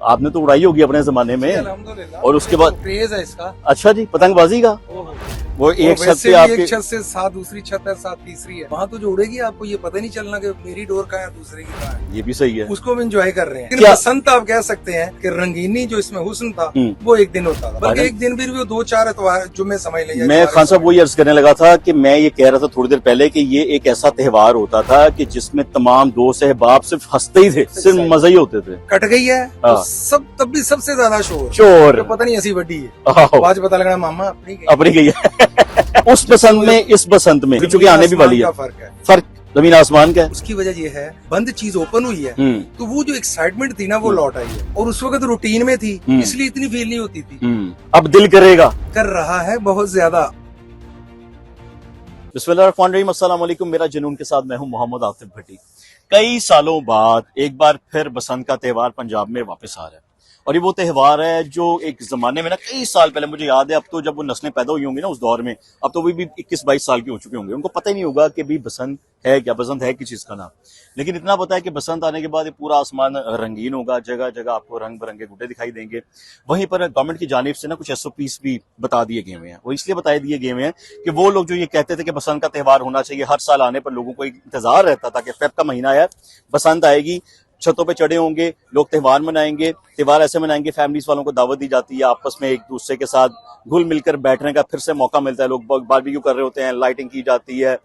आपने तो उड़ाई होगी अपने जमाने में। अल्हम्दुलिल्लाह। और उसके बाद क्रेज है इसका। अच्छा जी, पतंगबाजी का वो एक छत वैसे पे भी आपके एक छत से साथ दूसरी छत है, साथ तीसरी है, वहाँ तो जो उड़ेगी आपको ये पता नहीं चलना कि मेरी डोर कहाँ है दूसरे की कहाँ है। ये भी सही है। उसको हम एंजॉय कर रहे हैं। क्या? बसंत आप कह सकते हैं कि रंगीनी जो इसमें हुस्न था वो एक दिन होता था, बल्कि एक दिन भी वो 2-4 एतवार जुम्मे समझ लें। मैं खान साहब वही अर्ज करने लगा था कि मैं ये कह रहा था थोड़ी देर पहले कि ये एक ऐसा त्योहार होता था कि जिसमें तमाम दोस्त अहबाब सिर्फ हंसते ही थे, सिर्फ मजे ही होते थे। कट गई है हाँ। तो सब तब भी सबसे ज्यादा शोर शोर पता नहीं ऐसी बड़ी है, आओ, आज पता लगना मामा अपनी गई। अपनी गई है। उस बसंत में इस बसंत में चूंकि आने भी वाली है, फर्क जमीन आसमान का है। उसकी वजह ये है बंद चीज ओपन हुई है तो वो जो एक्साइटमेंट थी ना वो लौट आई है, और उस वक्त रूटीन में थी इसलिए इतनी फील नहीं होती थी। अब दिल करेगा, कर रहा है बहुत ज्यादा। बिस्मिल्लाहिर्रहमानिर्रहीम, अस्सलाम वालेकुम। मेरा जुनून के साथ मैं हूं मोहम्मद आतिफ भट्टी। कई सालों बाद एक बार फिर बसंत का त्योहार पंजाब में वापस आ रहा है, और ये वो त्योहार है जो एक जमाने में ना कई साल पहले, मुझे याद है, अब तो जब वो नस्लें पैदा हुई होंगी ना उस दौर में, अब तो वो भी 21-22 साल के हो चुके होंगे, उनको पता ही नहीं होगा कि भी बसंत है क्या, बसंत है किस चीज का नाम। लेकिन इतना पता है कि बसंत आने के बाद ये पूरा आसमान रंगीन होगा, जगह जगह आपको रंग बिरंगे गुड्डे दिखाई देंगे। वहीं पर गवर्नमेंट की जानिब से ना कुछ SOPs भी बता दिए गए हुए हैं। वो इसलिए बताए दिए गए हुए हैं कि वो लोग जो ये कहते थे कि बसंत का त्योहार होना चाहिए, हर साल आने पर लोगों को एक इंतजार रहता था कि फेब का महीना है, बसंत आएगी, छतों पे चढ़े होंगे लोग, त्योहार मनाएंगे। त्योहार ऐसे मनाएंगे, फैमिलीज वालों को दावत दी जाती है, आपस में एक दूसरे के साथ घुल मिलकर बैठने का फिर से मौका मिलता है, लोग बारबेक्यू कर रहे होते हैं, लाइटिंग की जाती है,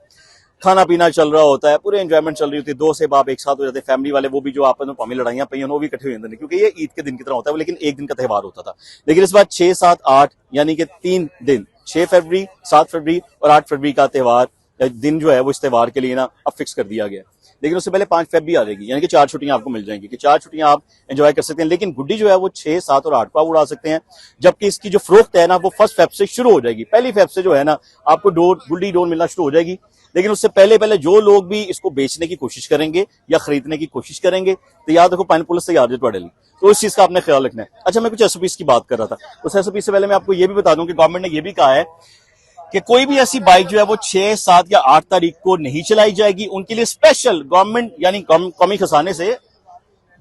खाना पीना चल रहा होता है, पूरे एंजॉयमेंट चल रही होती है। दो से बाप एक साथ हो जाते हैं, फैमिली वाले, वो भी जो आपस में पामी लड़ाइयां पई हैं वो भी इकट्ठे हो जाते हैं, क्योंकि ये ईद के दिन की तरह होता है, लेकिन एक दिन का त्योहार होता था। लेकिन इस बार 6, 7, 8 यानी कि 3 दिन, 6 फरवरी, 7 फरवरी और 8 फरवरी का त्योहार दिन जो है वो इस त्योहार के लिए ना अब फिक्स कर दिया गया। लेकिन उससे पहले 5 फेब भी आ जाएगी, यानी कि 4 छुट्टियां आपको मिल जाएंगी, कि 4 छुट्टियां आप एंजॉय कर सकते हैं। लेकिन गुड्डी जो है वो 6, 7 और 8 को आप उड़ा सकते हैं, जबकि इसकी जो फरोख्त है ना वो 1 फेब से शुरू हो जाएगी। पहली फेब से जो है ना आपको गुड्डी डोर मिलना शुरू हो जाएगी। लेकिन उससे पहले जो लोग भी इसको बेचने की कोशिश करेंगे या खरीदने की कोशिश करेंगे तो याद रखो पानी पुलिस तैयार जो पड़ेगी, तो इस चीज का आपने ख्याल रखना है। अच्छा, मैं कुछ SOPs की बात कर रहा था। उस SOP से पहले मैं आपको ये भी बता दूं कि गवर्नमेंट ने ये भी कहा है कि कोई भी ऐसी बाइक जो है वो 6, 7 या 8 तारीख को नहीं चलाई जाएगी। उनके लिए स्पेशल गवर्नमेंट यानी कौमी खजाने से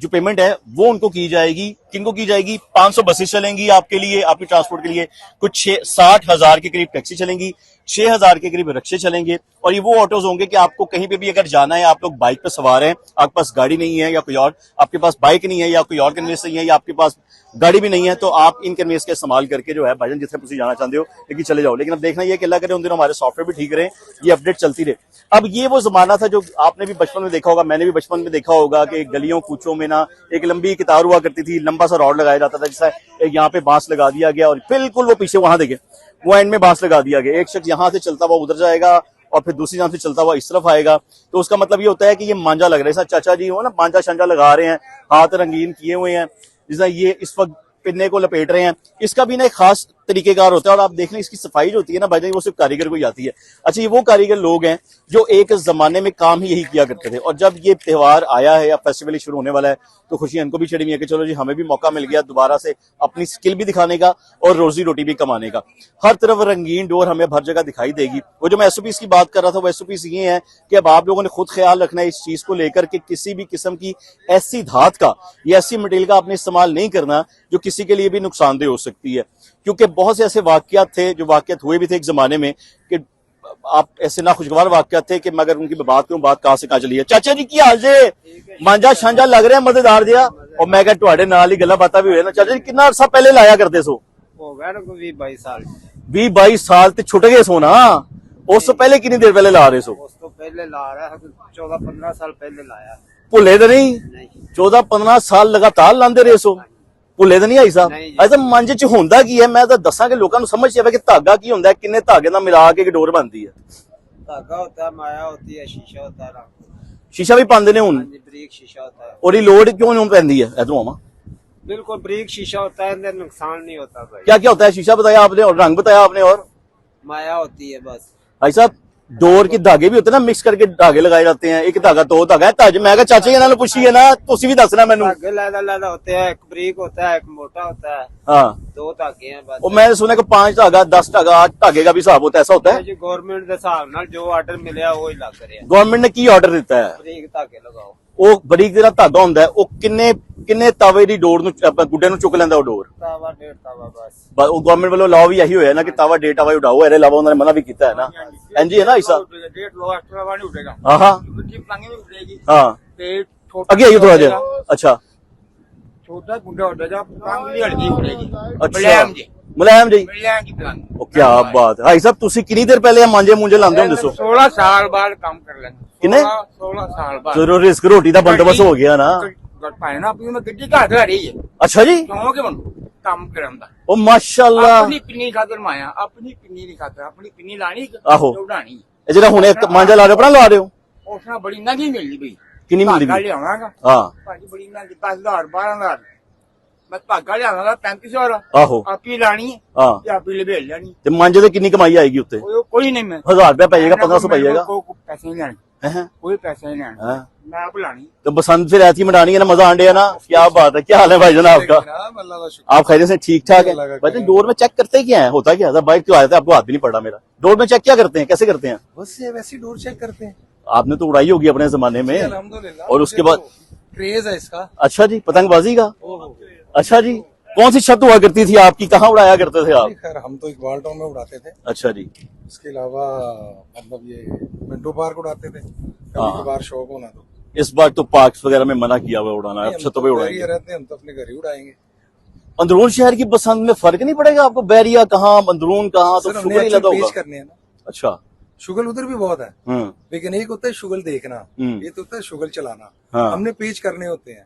जो पेमेंट है वो उनको की जाएगी। किनको की जाएगी? 500 बसेस चलेंगी आपके लिए, आपके ट्रांसपोर्ट के लिए, कुछ 60 हजार के करीब टैक्सी चलेंगी, 6,000 के करीब रिक्शे चलेंगे, और ये वो ऑटोज होंगे कि आपको कहीं पे भी अगर जाना है, आप लोग बाइक पर सवार हैं, आपके पास गाड़ी नहीं है या कोई और, आपके पास बाइक नहीं है या कोई और कन्वेंस नहीं है या आपके पास गाड़ी भी नहीं है, तो आप इन कन्वेंस का इस्तेमाल करके जो है भाईजान जिथे तुम जाना चाहते हो लेकिन चले जाओ। लेकिन अब देखना ये कि अल्लाह करे उन दिनों हमारे सॉफ्टवेयर भी ठीक रहे, ये अपडेट चलती रहे। अब ये वो जमाना था जो आपने भी बचपन में देखा होगा, मैंने भी बचपन में देखा होगा कि गलियों कूचों में ना एक लंबी कितार हुआ करती थी, लंबा सा रॉड लगाया जाता था, जैसा एक यहाँ पे बांस लगा दिया गया और बिल्कुल वो पीछे वहां देखे वो एंड में बांस लगा दिया गया, एक शख्स यहाँ से चलता हुआ उधर जाएगा और फिर दूसरी जान से चलता हुआ इस तरफ आएगा। तो उसका मतलब ये होता है कि ये मांझा लग रहा है, चाचा जी हो ना, मांझा शांझा लगा रहे हैं, हाथ रंगीन किए हुए हैं, जैसा ये इस वक्त पिन्ने को लपेट रहे हैं। इसका भी ना एक खास तरीकेकार होता है, और आप देख लें इसकी सफाई जो होती है ना भाईजान, वो सिर्फ कारीगर को ही आती है। अच्छा, ये वो कारीगर लोग हैं जो एक जमाने में काम ही यही किया करते थे, और जब ये त्योहार आया है या फेस्टिवल शुरू होने वाला है तो खुशियां इनको भी चढ़ी हुई है कि चलो जी हमें भी मौका मिल गया दोबारा से अपनी स्किल भी दिखाने का और रोजी रोटी भी कमाने का। हर तरफ रंगीन डोर हमें हर जगह दिखाई देगी। वो जो मैं SOPs की बात कर रहा था वो SOPs ये है कि अब आप लोगों ने खुद ख्याल रखना है इस चीज को लेकर कि किसी भी किस्म की ऐसी धात का या ऐसी मटेरियल का आपने इस्तेमाल नहीं करना जो किसी के लिए भी नुकसानदेह हो सकती है, क्योंकि बहुत से ऐसे वाकयात थे जो वाकयात हुए भी थे एक जमाने में कि आप ऐसे नाखुशगवार वाकयात थे कि मैं अगर उनकी बात करूं, बात कहां से कहां चली है। चाचा जी की हाल जे मांझा शांझा लग रहे हैं मजेदार जिया, और मैं क्या तुहाडे नाल ही गल्लां बातां भी हुए ना। चाचा जी कितना अरसा पहले लाया करते सो? हो गया ना 20-22 साल। 20-22 साल ते छुट गए सो ना, उस तो पहले कितनी देर पहले ला रहे सो? उस तो पहले ला रहा है, 14-15 साल पहले लाया। भुले तो नहीं? नहीं 14-15 साल लगातार लांदे रहे सो, ਭੁੱਲੇ ਤਾਂ ਨਹੀਂ ਆਈ ਸਾਹਿਬ? ਨਹੀਂ। ਅਜਾ ਮੰਜ ਚ ਹੁੰਦਾ ਕੀ ਹੈ, ਮੈਂ ਤਾਂ ਦੱਸਾਂਗੇ ਲੋਕਾਂ ਨੂੰ ਸਮਝ ਜਾਵੇ ਕਿ ਧਾਗਾ ਕੀ ਹੁੰਦਾ ਹੈ, ਕਿੰਨੇ ਧਾਗੇ ਨਾਲ ਮਿਲਾ ਕੇ ਡੋਰ ਬਣਦੀ ਹੈ। धागा होता है, माया होती है, शीशा होता है, ਸ਼ੀਸ਼ਾ ਵੀ ਪਾਉਂਦੇ ਨੇ ਹੁਣ, ब्रीक शीशा होता है। ਉਹਦੀ ਲੋਡ ਕਿਉਂ ਨਹੀਂ ਪੈਂਦੀ ਹੈ? ਇਧਰੋਂ ਆਵਾਂ, बिल्कुल ब्रीक शीशा होता है, अंदर नुकसान नहीं होता भाई। क्या क्या होता है? शीशा बताया आपने और रंग बताया आपने, और माया होती है बस। भाई साहब डोर के धागे भी होते हैं ना, मिक्स करके धागे लगाए जाते हैं, एक धागा दो धागा है ताज। मैं कहा चाचा ਇਹਨਾਂ ਨੂੰ ਪੁੱਛੀਏ ना, ਤੁਸੀਂ भी दसना मैनू। धागे लैदा होते हैं, एक ब्रीक होता है, एक मोटा होता है। हाँ, 2 धागे हैं बस। और मैंने सुना कि 5 धागा 10 धागा 8 धागे का भी हिसाब होता है, ऐसा होता है? जी गवर्नमेंट के हिसाब नाल जो ऑर्डर मिले वो ही लग रहे हैं। गवर्नमेंट ने की ऑर्डर दिता है? ब्रीक धागे लगाओ। ਉਹ ਬਰੀਕ ਜਿਹੜਾ ਧਾਗਾ ਹੁੰਦਾ ਹੈ, ਉਹ ਕਿੰਨੇ ਤਾਵੇ ਦੀ ਡੋਰ ਨੂੰ ਆਪਾਂ ਗੁੱਡੇ ਨੂੰ ਚੁੱਕ ਲੈਂਦਾ ਉਹ ਡੋਰ? तावा डेढ़ तावा बस। ਉਹ ਗਵਰਨਮੈਂਟ ਵੱਲੋਂ ਲਾਅ ਵੀ ਇਹੀ ਹੋਇਆ ਨਾ ਕਿ ਤਾਵਾ ਡੇਟ ਤਾਵਾ ਉਡਾਓ, ਇਹਦੇ ਇਲਾਵਾ ਉਹਨਾਂ ਨੇ ਮਨਾ ਵੀ ਕੀਤਾ ਹੈ ਨਾ, ਇੰਜ ਹੀ है ना ऐसा? डेढ़ लो एक्स्ट्रा वाली उठेगा। हाँ हाँ मिट्टी पानी में उठेगी। हाँ, ते छोटा आगे आइए थोड़ा देर। अच्छा छोटा गुंडा उठेगा, पानी हल्की उठेगी। अच्छा मुलायम जी, मुलायम जी, मुलायम जी प्लान। ਉਹ ਕੀ ਬਾਤ ਹੈ ਭਾਈ ਸਾਹਿਬ, ਤੁਸੀਂ ਕਿੰਨੀ ਦੇਰ ਪਹਿਲੇ ਮਾਂਜੇ ਮੂੰਜੇ ਲਾਉਂਦੇ ਹੁੰਦੇ ਸੋ? 16 साल बाद काम कर लेंगे। कितने? 16 साल बाद। ਜਦੋਂ ਰਿਸਕ ਰੋਟੀ ਦਾ ਬੰਦੋਬਸਤ ਹੋ ਗਿਆ ਨਾ। पाना अपनी में गड्डी घाट रही है। ਅੱਛਾ ਜੀ, क्यों के मन काम करंदा। ਉਹ ਮਾਸ਼ਾਅੱਲਾ। अपनी पिन्नी खातर माया, अपनी पिन्नी नहीं खाता, अपनी पिन्नी लानी आहो। उड़ानी। ਇਹ ਜਿਹੜਾ ਹੁਣ ਇੱਕ ਮਾਂਜਾ ਲਾ ਰਹੇ ਹੋ, ਆਪਣਾ ਲਾ ਰਹੇ ਹੋ? उसना बड़ी महंगी मिलनी भाई। ਕਿੰਨੀ ਮਿਲਦੀ धागा ਵੀ? लियावांगा। ਹਾਂ भाजी बड़ी महंगी 10,000 12,000। मैं धागा लियावांगा 3500। ਆਹੋ आप ही लानी है ਹਾਂ, या आप ही लबेल लेनी। ਤੇ ਮਾਂਜੇ ਦੇ ਕਿੰਨੀ ਕਮਾਈ ਆਏਗੀ ਉੱਤੇ? कोई नहीं मैं 1000 ਰੁਪਏ ਪੈ ਜਾਏਗਾ, 1500 ਪੈ जाएगा। कोई पैसे नहीं लेने, हैं? कोई पैसे नहीं लेने। हैं? मैं आप लानी। तो बसंत फिर ऐसी मनानी है ना, मजा आंडे है ना। क्या बात है, क्या हाल है भाईजान आपका? अल्लाह का शुक्र। आप खैरियत से ठीक ठाक है? अल्लाह का भाईजान करम। डोर में चेक करते क्या है, होता क्या है? बाइक क्यों आया था, आपको हाथ भी नहीं पड़ा मेरा। डोर में चेक क्या करते हैं, कैसे करते हैं? बस ये वैसी डोर चेक करते हैं। आपने तो उड़ाई होगी अपने जमाने में। अल्हम्दुलिल्लाह। और उसके बाद क्रेज है इसका। अच्छा जी, पतंगबाजी का? ओहो। अच्छा जी, कौन सी छत हुआ करती थी आपकी, कहाँ उड़ाया करते थे आप? खैर हम तो इकबाल टाउन में उड़ाते थे। अच्छा जी, इसके अलावा मतलब ये मिंटो पार्क उड़ाते थे, हाँ। कभी कभार शौक होना तो। इस बार तो पार्क्स वगैरह में मना किया हुआ है उड़ाना, अब हम छतों तो पे बैरिया उड़ाएंगे। रहते हैं, हम तो अपने घर ही उड़ाएंगे। अंदरून शहर की बसंत में फर्क नहीं पड़ेगा आपको, बैरिया कहाँ अंदरून कहाँ, तो सर हमने शुगर ही एक्चुअली लगा पेश होगा। करने हैं ना। अच्छा, शुगल उधर भी बहुत है, हम्म, लेकिन एक होता है शुगल देखना, हम्म। ये तो होता है शुगल चलाना। हाँ। हमने पेज करने होते हैं।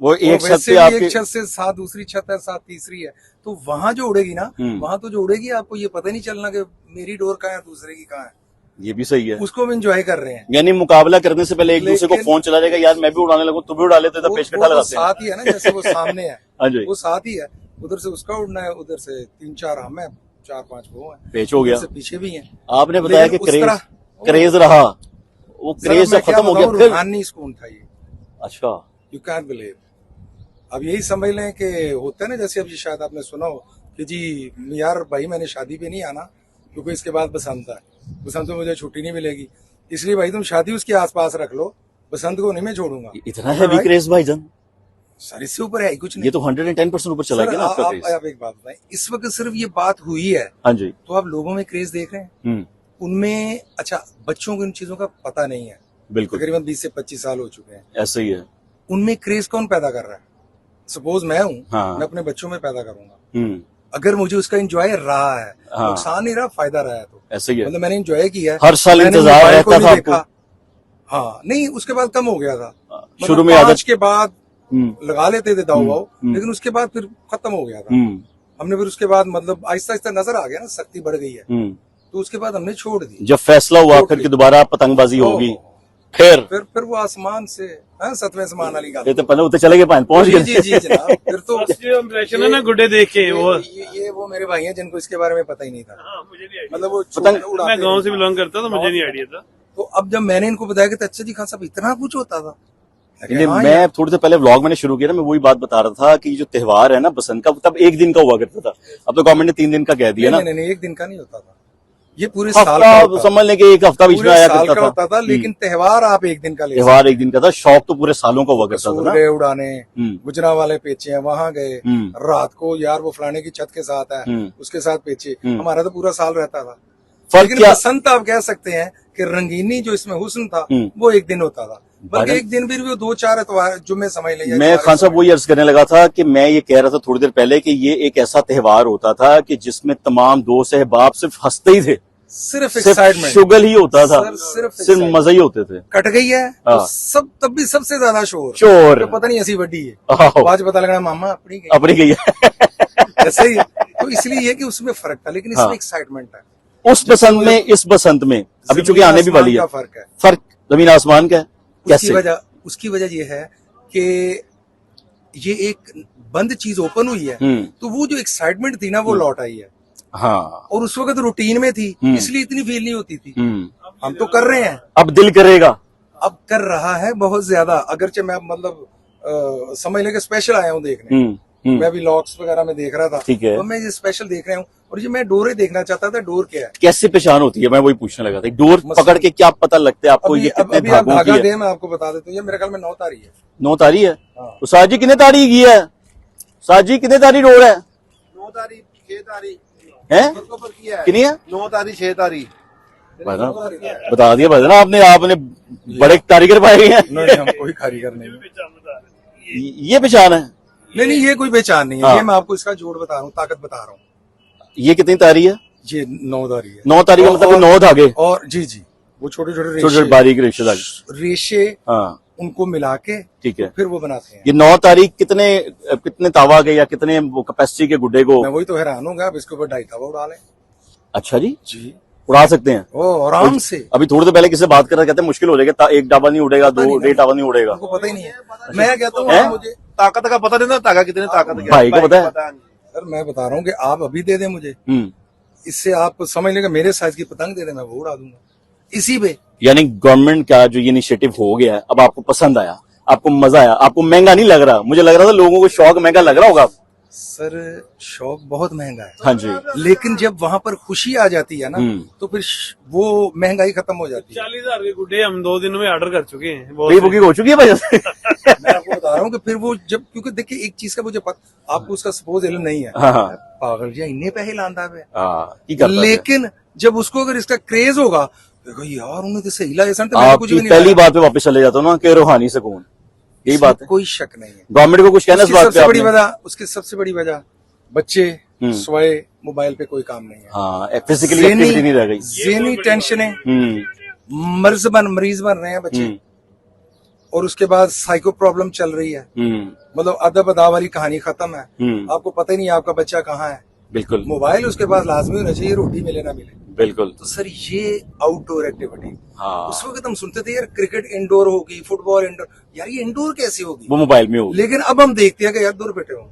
वो और एक छत वैसे पे भी आपके एक छत से साथ दूसरी छत है, साथ तीसरी है, तो वहां जो उड़ेगी ना, वहां तो जो उड़ेगी आपको ये पता नहीं चलना कि मेरी डोर कहाँ है, दूसरे की कहाँ है। ये भी सही है। उसको हम एंजॉय कर रहे हैं। यानी मुकाबला करने से पहले एक दूसरे को लेकिन- फोन चला जाएगा, यार मैं भी उड़ाने लगूं, तू भी उड़ा लेते, तो पेश कट्ठा वो लगाते हैं। साथ ही है ना, जैसे वो सामने है, हाँ जी, वो साथ ही है। उधर से उसका उड़ना है, उधर से 3-4 हम है, 4-5 वो है, पेच हो गया। उधर से पीछे भी है। आपने बताया कि लेकिन उस क्रेज तरह- क्रेज रहा, वो क्रेज सर, अब खत्म हो गया फिर। रूहानी सुकून था ये। अच्छा, यू कैन बिलीव। अब यही समझ लें कि होता है ना, जैसे अब ये शायद आपने सुना हो कि जी यार भाई मैंने शादी पे नहीं आना क्योंकि इसके बाद बसंत है, बसंत में मुझे छुट्टी नहीं मिलेगी, इसलिए भाई तुम शादी उसके आसपास रख लो, बसंत को नहीं मैं छोड़ूंगा। इतना हैवी क्रेज भाईजान, सर इससे ऊपर है ही कुछ नहीं। ये तो 110% ऊपर चला सर, गया ना आपका क्रेज। आप एक बात बताएं, इस वक्त सिर्फ ये बात हुई है हाँ जी, तो आप लोगों में क्रेज देख रहे हैं, उनमें अच्छा बच्चों को इन चीजों का पता नहीं है, बिल्कुल तकरीबन 20 से 25 साल हो चुके हैं, ऐसा ही है। उनमें क्रेज कौन पैदा कर रहा है? सपोज मैं हूँ, हाँ। मैं अपने बच्चों में पैदा करूंगा, हम्म, अगर मुझे उसका एंजॉय रहा है, हाँ। नुकसान नहीं रहा, फायदा रहा है, तो ऐसा ही है। मतलब मैंने एंजॉय किया है। हर साल मैंने इंतजार मोबाइल को रहता भी था देखा। आपको। हाँ, नहीं उसके बाद कम हो गया था, मतलब शुरू में 5 आदत। के बाद हम्म, लगा लेते थे दाव वाव, हम्म। लेकिन उसके बाद फिर खत्म हो गया था। हम्म, हमने फिर उसके बाद मतलब आहिस्ता आहिस्ता नजर आ गया ना, सख्ती बढ़ गई है, हम्म। तो उसके बाद हमने छोड़ दी। जब फैसला हुआ Totally। फिर कि दोबारा पतंगबाजी होगी, ओह। फिर वो आसमान से, हाँ, 7वें आसमान वाली ये गाल। तो पहले उतने चले गए, पहुंच जी गए। जी जी जनाब, फिर तो इम्प्रेशन है ना गुड्डे देख के वो। ये वो मेरे भाई हैं जिनको इसके बारे में पता ही नहीं था, हाँ, मुझे नहीं आइडिया। मतलब वो पतंग- उड़ाते मैं गांव से थे। बिलोंग करता तो मुझे नहीं आइडिया था। तो अब जब मैंने इनको बताया कि अच्छा जी खान साहब इतना कुछ होता था, नहीं, हाँ मैं यार। थोड़ी देर पहले व्लॉग मैंने शुरू किया ना, मैं वही बात बता रहा था कि जो त्योहार है ना बसंत का, तब एक दिन का हुआ करता था, अब तो गवर्नमेंट ने 3 दिन का कह दिया ना। नहीं, एक दिन का नहीं होता था, ये पूरे साल का हफ्ता होता था। समझ लें कि एक हफ्ता बीच में पूरे आया साल करता का था। होता था, लेकिन त्योहार आप एक दिन का ले त्योहार एक दिन का था, शौक तो पूरे सालों का हुआ करता था सूर ना। गए उड़ाने, हम्म। गुजरा वाले पेचे हैं वहां गए, हम्म। रात को यार वो फलाने की छत के साथ है, हम्म। उसके साथ पेचे, हम्म। हमारा तो पूरा साल रहता था। फर्क लेकिन क्या? बसंत आप कह सकते हैं कि रंगीनी जो इसमें हुस्न था हम्म। वो एक दिन होता था, बल्कि भाई- एक दिन भी वो 2-4 इतवार जुम्मे समझ लें। मैं खान साहब वही अर्ज करने लगा था कि मैं ये कह रहा था थोड़ी देर पहले कि ये एक ऐसा त्योहार होता था कि जिसमें तमाम दोस्त अहबाब सिर्फ हंसते ही थे, सिर्फ सिर्फ एक्साइटमेंट, शुगल ही होता था, सर, सिर्फ सिर्फ excitement। मजे ही होते थे। कट गई है हाँ। तो सब तब भी सबसे ज्यादा शोर। तो पता नहीं ऐसी बड्डी है, आहो, आज पता लगा मामा अपनी गई। अपनी गई है। ऐसे ही है। तो इसलिए ये कि उसमें फर्क था, लेकिन इसमें हाँ। एक्साइटमेंट है। उस बसंत में, इस बसंत में अभी चूंकि आने भी वाली है, का फर्क है। फर्क जमीन आसमान का है। कैसे? उसकी वजह ये है कि ये एक बंद चीज ओपन हुई है, तो वो जो एक्साइटमेंट थी ना वो लौट आई है, हाँ, और उस वक्त रूटीन में थी, इसलिए इतनी फील नहीं होती थी। हम्म। हम तो कर रहे हैं, अब दिल करेगा। अब कर रहा है बहुत ज्यादा, अगरचे मैं मतलब समझ लेके स्पेशल आया हूँ देखने, मैं भी लॉक्स वगैरह में देख रहा था, ठीक है। तो मैं ये स्पेशल देख रहा हूँ, और ये मैं डोर ही देखना चाहता था, डोर क्या है। कैसे पहचान होती है, मैं वही पूछने लगा था। डोर पकड़ के क्या पता लगता है आपको ये कितने अभी आप धागों की धागा है? दे, मैं आपको बता देता हूँ, ये मेरे ख्याल में 9 तारी है। 9 तारी है। हाँ। तो साजी कितने तारी की है? साजी कितने तारी डोर है? 9 तारीख 6 तारीख हैं? कितनी है? 9 तारीख 6 तारीख भाईजान बता दिया भाईजान, आपने बड़े कारीगर पाए गए हैं। नहीं, हम कोई कारीगर नहीं है। ये पहचान है? नहीं, ये कोई पहचान नहीं है। हाँ। ये मैं आपको इसका जोड़ बता रहा हूँ, ताकत बता रहा हूँ। ये कितनी तारी है? ये 9 तारी है। 9 तारी का मतलब 9 धागे, और जी जी, वो छोटे छोटे छोटे छोटे बारीक रेशे धागे। रेशे हाँ उनको मिला के ठीक है। फिर वो बनाते हैं। ये 9 तारीख कितने तावा के या कितने वो कैपेसिटी के गुड्डे को? मैं वही तो हैरान हूँ, आप इसके ऊपर 2.5 तवा उड़ा लें। अच्छा जी, जी, उड़ा सकते हैं? ओ आराम से। अभी थोड़ी देर पहले किसी से बात कर रहे, कहते हैं मुश्किल हो जाएगा, एक डाबा नहीं उड़ेगा, 2 टावा नहीं उड़ेगा। उनको पता ही नहीं है। मैं कहता हूँ, हैं? आप मुझे ताकत का पता नहीं था, ताकत कितने ताकत है भाई को पता है? नहीं। सर, मैं बता रहा हूँ कि आप अभी दे दें मुझे, हम्म। इससे आप समझ लेंगे, मेरे साइज की पतंग दे दें, मैं वो उड़ा दूंगा इसी पे। यानी गवर्नमेंट का जो ये इनिशिएटिव हो गया है, अब आपको पसंद आया, आपको मजा आया, आपको महंगा नहीं लग रहा? मुझे लग रहा था लोगों को शौक महंगा लग रहा होगा। सर, शौक बहुत महंगा है, हाँ जी। लेकिन जब वहां पर खुशी आ जाती है ना, तो फिर वो महंगाई खत्म हो जाती है। 40,000 के गुड्डे हम 2 दिनों में ऑर्डर कर चुके हैं। बहुत प्री से। बुकिंग हो चुकी है भाई? मैं आपको बता रहा हूँ कि फिर वो जब, क्योंकि देखिए एक चीज का मुझे पता, आपको उसका सपोज इल्म नहीं है। हाँ हाँ पागल जी, इन्ने पैसे लांदा पे। हाँ, की करता है। लेकिन जब उसको अगर इसका क्रेज होगा, देखो यार उन्हें तो सही लगा, ऐसा तो मैंने कुछ भी आपकी नहीं पहली लाया। बात पे वापस चले जाता हूँ ना कि रूहानी सुकून, यही बात है। कोई शक नहीं है। गवर्नमेंट को कुछ कहना इस उसकी बात पे सबसे बड़ी आपने? वजह, उसकी सबसे बड़ी वजह बच्चे सोए, मोबाइल पे कोई काम नहीं है। हाँ, फिजिकली एक्टिविटी नहीं रह गई। ज़हनी टेंशनें, मरीज बन रहे हैं बच्चे, हम्म, और उसके बाद साइको प्रॉब्लम चल रही है। मतलब अदब अदा वाली कहानी खत्म है। आपको पता ही नहीं आपका बच्चा कहाँ है। बिल्कुल मोबाइल उसके पास लाजमी होना चाहिए, रोटी मिले ना मिले। बिल्कुल। तो सर, ये आउटडोर एक्टिविटी, हाँ, उस वक्त हम सुनते थे यार क्रिकेट इंडोर होगी, फुटबॉल इंडोर, यार ये इंडोर कैसे होगी? वो मोबाइल में हो। लेकिन अब हम देखते हैं कि यार दूर बैठे हो,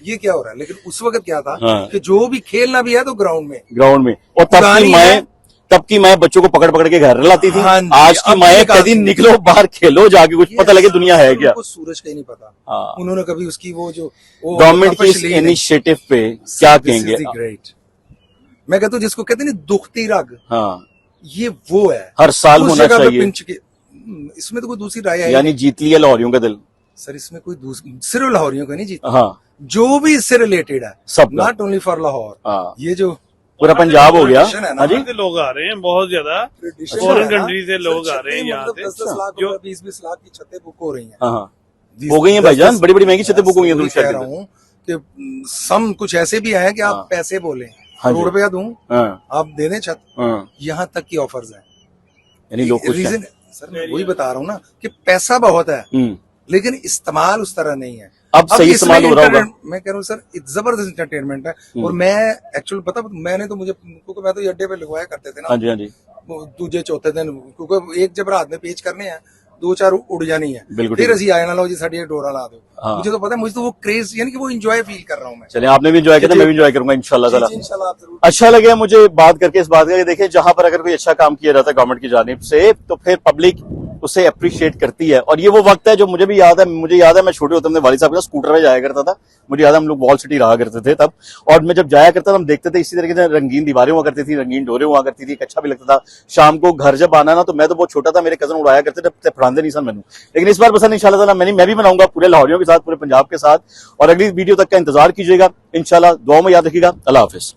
ये क्या हो रहा है। लेकिन उस वक्त क्या था हाँ। कि जो भी खेलना भी है तो ग्राउंड में। ग्राउंड में। और पुरानी है। तब की माए बच्चों को पकड़ पकड़ के घर लाती थी। हाँ जी, आज की अब माए निकालती कभी थी। निकलो बाहर खेलो जाके, कुछ पता लगे दुनिया है क्या। उनको सूरज का ही नहीं पता। हाँ। उन्होंने कभी उसकी वो जो गवर्नमेंट के इस इनिशिएटिव पे क्या कहेंगे? ग्रेट। मैं कहता हूँ जिसको कहते हैं ना दुखती रग, हाँ, ये वो है। हर साल उस होना जगह पे चाहिए। पिंच के, इसमें तो कोई दूसरी राय है यानी जीत लिया लाहौरियों का दिल। सर, इसमें कोई दूसरी, सिर्फ लाहौरियों का नहीं जीता, हाँ, जो भी इससे रिलेटेड है, सब नॉट ओनली फॉर लाहौर। हाँ, ये जो पूरा पंजाब हो गया। tradition है ना, हाँ जी, से लोग आ रहे हैं बहुत ज्यादा, tradition फॉरेन है ना, कंट्री से लोग आ रहे हैं यहाँ से। 10-10 लाख, 20-20 लाख की छतें बुक हो रही हैं। हाँ हाँ, हो गई हैं भाईजान, बड़ी बड़ी महंगी छतें बुक हुई हैं दूर कह शहर रहा के। हूँ कि सम कुछ ऐसे भी हैं कि आप हाँ। पैसे बोले, हाँ जी। करोड़ रुपया दूं, हाँ आप दे दें छत, हाँ, यहाँ तक की ऑफर्स हैं। यानी लोग कुछ रीजन, सर मैं वही बता रहा हूँ ना कि पैसा बहुत है, हम्म, लेकिन इस्तेमाल उस तरह नहीं है। अब सही इसमें इस्तेमाल हो रहा होगा। मैं कह रहा हूँ सर, जबरदस्त इंटरटेनमेंट है। और मैं एक्चुअली पता, मैंने तो मुझे, क्योंकि मैं तो ये अड्डे पे लगवाया करते थे हाँ ना, जी हाँ जी, वो दूजे चौथे दिन, क्योंकि एक जब रात में पेच करने हैं, 2-4 उड़ जानी है, बिल्कुल फिर ठीक। असी आया ना लो जी साड़ी एक डोरा ला दो। हाँ। मुझे तो पता है, मुझे तो वो क्रेज, यानी कि वो एंजॉय फील कर रहा हूँ मैं। चलिए आपने भी एंजॉय किया, मैं भी एंजॉय करूंगा इंशाल्लाह ताला। जी, इंशाल्लाह आप जरूर। अच्छा लगे मुझे बात करके इस बात का कि देखिए, जहां पर अगर कोई अच्छा काम किया जाता है गवर्नमेंट की जानिब से, तो फिर पब्लिक उसे अप्रिशिएट करती है। और ये वो वक्त है जो मुझे भी याद है, मैं छोटे होते अपने वालिद साहब के साथ स्कूटर में जाया करता था। मुझे याद है हम लोग वॉल सिटी रहा करते थे तब, और मैं जब जाया करता था हम देखते थे इसी तरीके से रंगीन दीवारें हुआ करती थी, रंगीन डोरें हुआ करती थी, अच्छा भी लगता था। शाम को घर जब आना ना, तो मैं तो बहुत छोटा था, मेरे कजन उड़ाया करते थे, फड़ांदे नहीं सन मैंने। लेकिन इस बार पसंद इंशाल्लाह ताला मैं भी बनाऊंगा पूरे लाहौरियों के साथ, पूरे पंजाब के साथ। और अगली वीडियो तक का इंतजार कीजिएगा इंशाल्लाह। दुआ में याद रखिएगा। अल्लाह हाफिज।